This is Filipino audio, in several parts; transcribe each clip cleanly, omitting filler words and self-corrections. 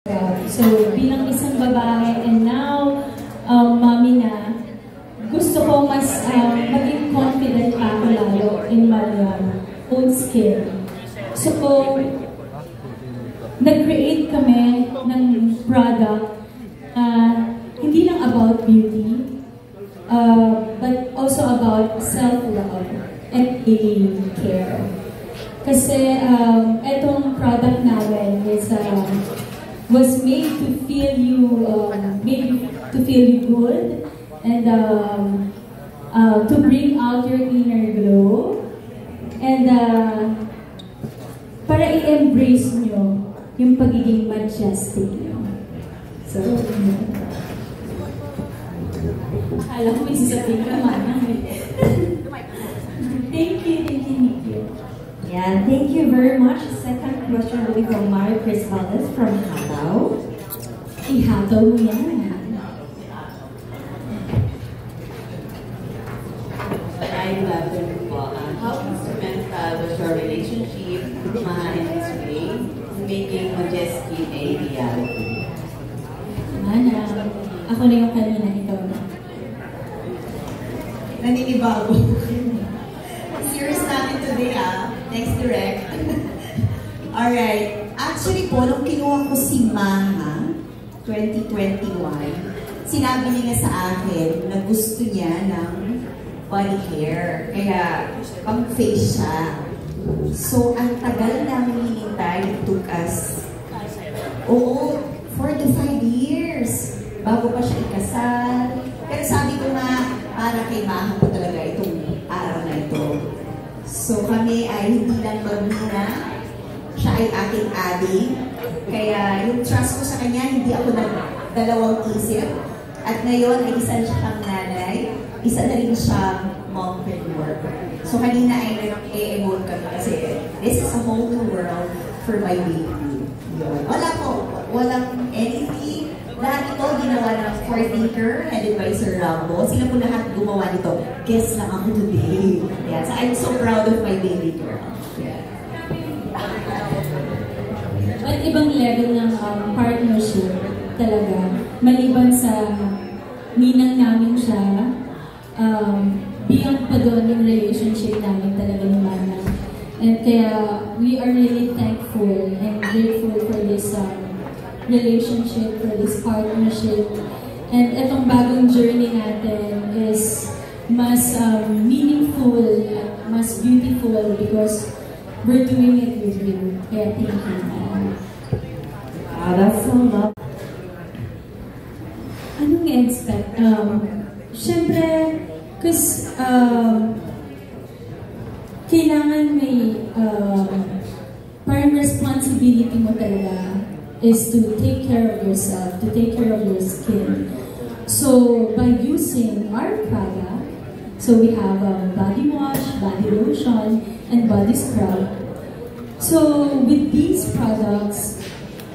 So, bilang isang babae and now, mommy na, gusto ko mas maging confident pa ako lalo in my own skill. So, nag-create kami ng product hindi lang about beauty, but also about self-love and daily care. Kasi etong product namin is was made to feel you good and to bring out your inner glow and para i-embrace nyo yung pagiging majestic nyo. So, akala ko may sasabihin ka man. Thank you. Yeah, thank you very much. Second question will be from Mario Chris Valdez from Hataw. Ihataw mo yan. Hi, good afternoon po. How instrumental was your relationship with Maha and Miss Ray in making Majestic a reality? Mana, ako na yung kanina, ikaw na. Naninibago. Serious natin today, Next direct. Alright. Actually po, nung kinuha ko si Maha, 2021, sinabi niya sa akin na gusto niya ng body hair. Kaya, pang-face siya. So, ang tagal namin hinintay, it took us, 4 to 5 years bago pa siya ikasal. Pero sabi ko nga, para kay Maha po talaga itong araw na ito. So kami ay hindi lang magmina, siya ay aking adik. Kaya yung trust ko sa kanya, hindi ako nagdalawang isip. At ngayon ay isa siyang nanay, isa na rin siyang mompreneur. So kanina ay nag-e-emote kami kasi this is a whole new world for my baby. Wala po, walang anything. Lahat ito ginawa ng Forthinker, headed by Sir Rambo. Sila po lahat gumawa nito. Guess lang ako today. Yeah, so I'm so proud of my baby girl. Yeah. At ibang level ng partnership talaga. Maliban sa ninang namin siya, beyond pa doon yung relationship namin talaga ni Mana. And kaya we are really thankful and grateful for this relationship, for this partnership. And itong bagong journey natin is mas meaningful at mas beautiful because we're doing it with you. Kaya thank you. That's so love. Anong expect? Siyempre, because kailangan may parang responsibility mo talaga is to take care of yourself, to take care of your skin. So, by using our product, so we have body wash, body lotion, and body scrub. So, with these products,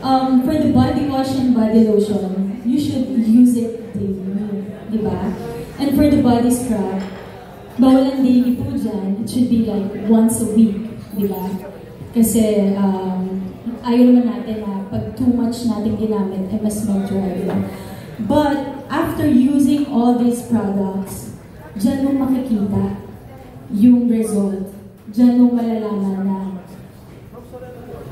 for the body wash and body lotion, you should use it daily, diba? And for the body scrub, bawal ang daily po dyan, it should be like once a week, diba? Kasi, ayaw naman natin na pag too much natin ginamit, ay mas mag-dry. But, after using all these products, dyan mo makikita yung result. Dyan mo malalaman na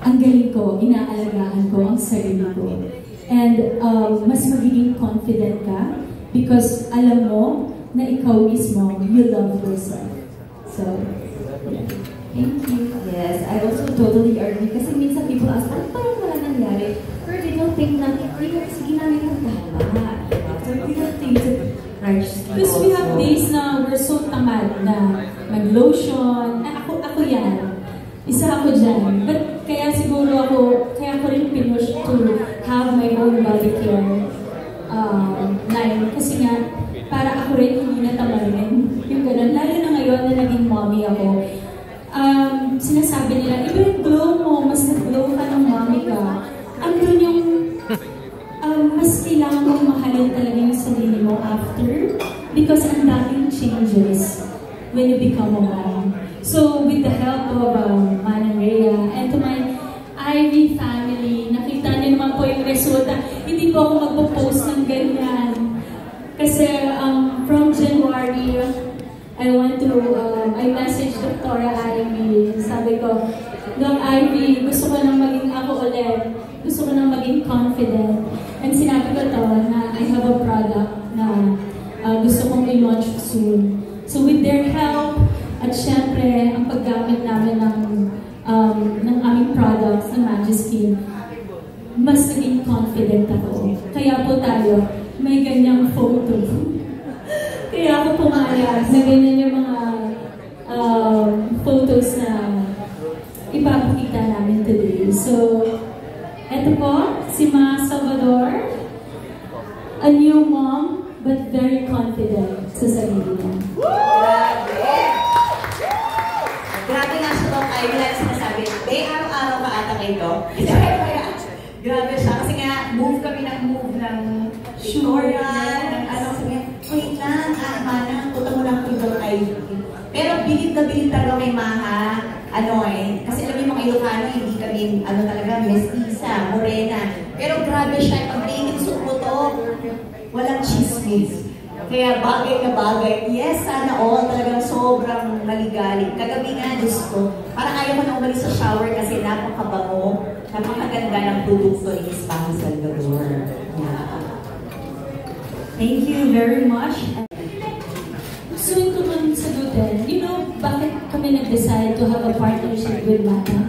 ang galing ko, inaalagaan ko ang sarili ko. And mas magiging confident ka because alam mo na ikaw mismo, you love yourself. So, yeah. Thank you. Yes, I also totally agree. Kasi minsan people ask, ano parang wala nangyari? Pero they don't think na, sige namin ang tama. So they don't think it's right. Because we have days na we're so tamad na mag-lotion. Ako yan. Isa ako dyan. But kaya siguro kaya ko rin pinush to have my own body care line. Kasi nga, para ako rin hindi natamarin. Yung ganun. Lalo na ngayon na naging mommy ako. Sinasabi nila, iba yung glow mo, mas nag-glow ka ng mommy ka. Andun yung mas kailangan mong mahalin talaga yung sarili mo after because ang daming changes when you become a mom. So, with the help of Man and Rhea and to my Ivy family, nakita niyo naman po yung resulta po ako magpo-post ng ganyan. Kasi from January, I messaged Dr. Ivy. Sabi ko, Doc Ivy, gusto ko nang maging ako ulit. Gusto ko nang maging confident. And sinabi ko to na I have a product na gusto kong i-launch soon. So with their help, at syempre, ang paggamit namin ng aming products, ng Magiskin, mas naging confident ako. Kaya po tayo, may ganyang photo. Kaya ako pumayag na ganyan yung mga photos na ipapakita namin today. So, eto po, si Ma Salvador, a new mom, but very confident sa sarili niya. Grabe nga siya Doc Ivy lang sinasabi. Araw-araw ka ata kayo. Grabe siya. Kasi nga, move ng tutorial, ng ano, sabi, wait lang, Mana, puta mo lang kay Doc Ivy. Pero bilib na bilib talaga kay Maha. Kasi alam yung mga Ilocano, hindi kami, talaga, mestiza, morena. Pero grabe siya, pag nainig mo to, walang chismis. Kaya bagay na bagay. Yes, sana all. Talagang sobrang maligalig. Kagabi nga, Diyos ko, parang ayaw ko na umalis sa shower kasi napakabango, napakaganda ng produkto ni Miss Pang Salvador. Yeah. Thank you very much. So ito man sagutin, bakit kami nag-decide to have a partnership with Mata?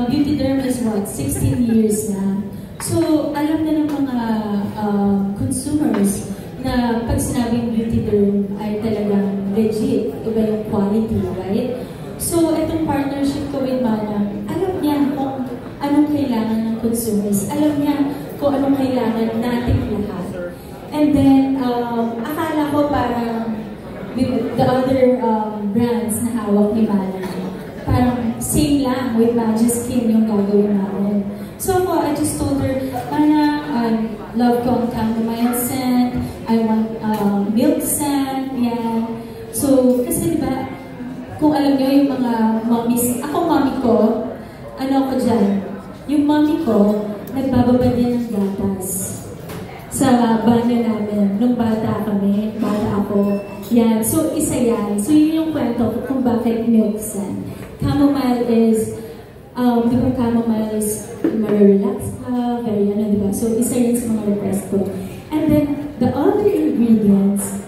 Beauty Derm is 16 years na. So alam na ng mga consumers na pag sinabing Beauty Derm ay talagang legit, iba yung quality, right? So itong partnership ko with Mata, alam niya kung anong kailangan ng consumers, alam niya kung anong kailangan nating lahat. And then, akala ko parang the other brands na hawak ni Mana, parang same lang with Magiskin yung gagawin namin. So ako, I just told her, Mana, love ko ang chamomile scent, I want milk scent, yan. So, kasi diba, kung alam nyo yung mga mommies, ako mommy ko, ako dyan, yung mommy ko, nagbababa din ng gatas sa banyo namin, nung bata kami, bata ako. Yan. So, isa yan. So, yun yung kwento kung bakit milk scent. Chamomile is, di ba chamomile is ma-relax ka, very di ba? So, isa yun sa mga request ko. And then, the other ingredients,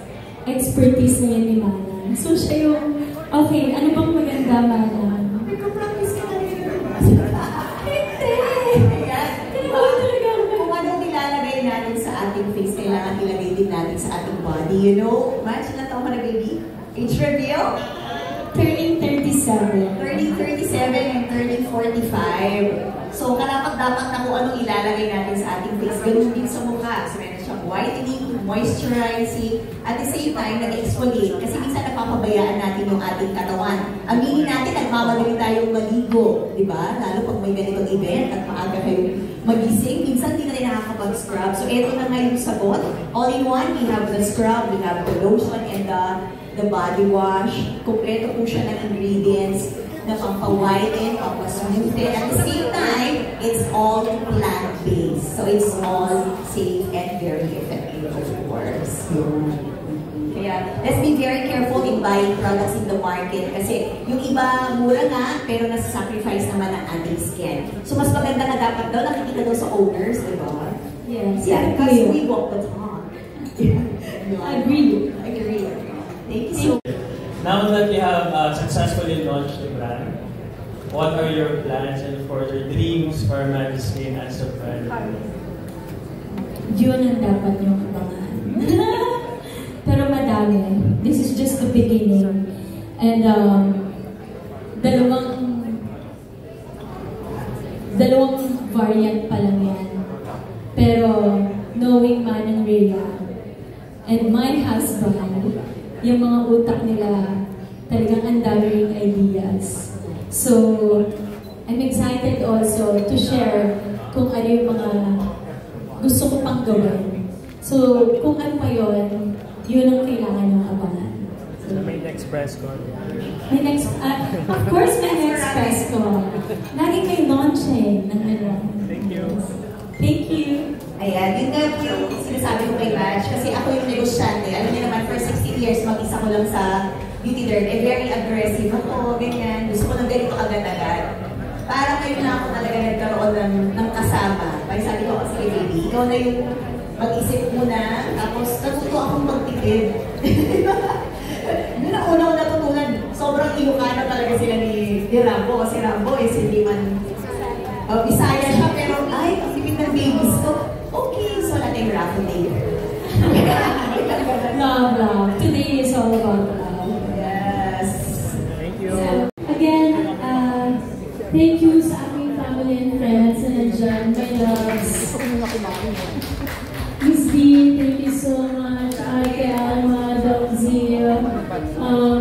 expertise na yan ni Mana. So, siya yung, okay, ano bang maganda, Mana? Nagka-practice ka na rin. Natin sa ating face, kailangan ilagay din natin sa ating body. Match, ilan taong ka na, baby? Age reveal? Turning 37. Turning 37 and turning 45. So, dapat na kung anong ilalagay natin sa ating face. Ganun din sa mukha. So, meron siyang whitening, moisturizing, at the same time, nag-exfoliate. Kasi minsan napapabayaan natin yung ating katawan. Aminin natin, nagmamadali tayong maligo. Diba? Lalo pag may ganitong event at maaga kayong magising, minsan hindi na rin nakakapag-scrub. So, eto na nga yung sagot. All in one, we have the scrub, we have the lotion, and the body wash. Kompleto po siya ng ingredients na pampa-whiten, pampa-smoothen. At the same time, it's all plant-based. So, it's all safe and very effective, of course. Kaya, let's be very careful in buying products in the market kasi yung iba mura nga, pero nasa-sacrifice naman ang ating skin. So, mas maganda na dapat daw, nakikita daw sa owners, di ba? Yes. Yeah, because we walk the talk. Agree. Thank you so much. Now that you have successfully launched the brand, what are your plans and further dreams for Magiskin as a brand? Yun ang dapat yung abangan. Pero madami. This is just the beginning. And dalawang variant pa lang yan. Pero knowing Manang Rhea and my husband, yung mga utak nila, talagang ang dami ring ideas. So, I'm excited also to share kung ano yung mga gusto ko pang gawin. So, kung ano pa yun, yun ang kailangan ng abangan. So, may next press con. May next, of course, may next press con. Lagi may launching ng ano. Thank you. Thank you. Ayan, yun nga po yung sinasabi ko kay Batch. Kasi ako yung negosyante. Alam niyo naman, for 16 years, mag-isa ko lang sa beauty derm. Eh, very aggressive ako, ganyan. Gusto ko ng ganito agad-agad. Parang ngayon na ako talaga nagkaroon ng kasama. Kaya sabi ko, sige baby, ikaw na yung mag-isip muna. Tapos natuto akong magtipid. Yun ang una ko natutunan. Sobrang Ilocano talaga sila ni Rambo. Si Rambo is hindi man Bisaya siya, pero ay, tipid ng babies ko. Okay, so natin raffle later. Love, love. Today is all about love. Yes. Thank you. So, again, thank you sa aking family and friends na nandyan. My loves. Miss D, thank you so much. Ate Alma, Doc Zia,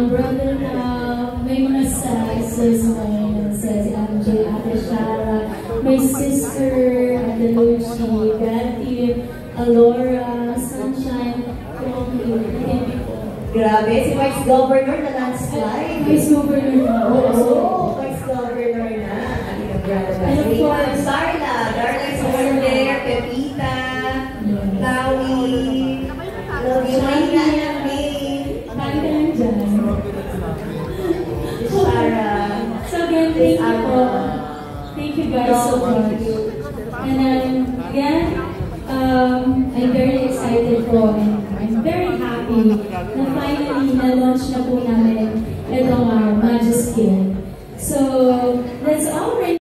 Brother Love, may mga sisters ngayon, si MJ, Ate Shara, my sister, Ate Lucy, Betty, Alora, Sunshine, thank you po. Grabe, si Vice Governor na landslide. Vice Governor na. Oo, Vice Governor na. And of course, Darla is over there, Pepita, Lawi, Maina, May, kain ka lang dyan. Shara. So again, thank you po. Thank you guys so much. And again, I'm very excited po and I'm very happy na finally na-launch na po namin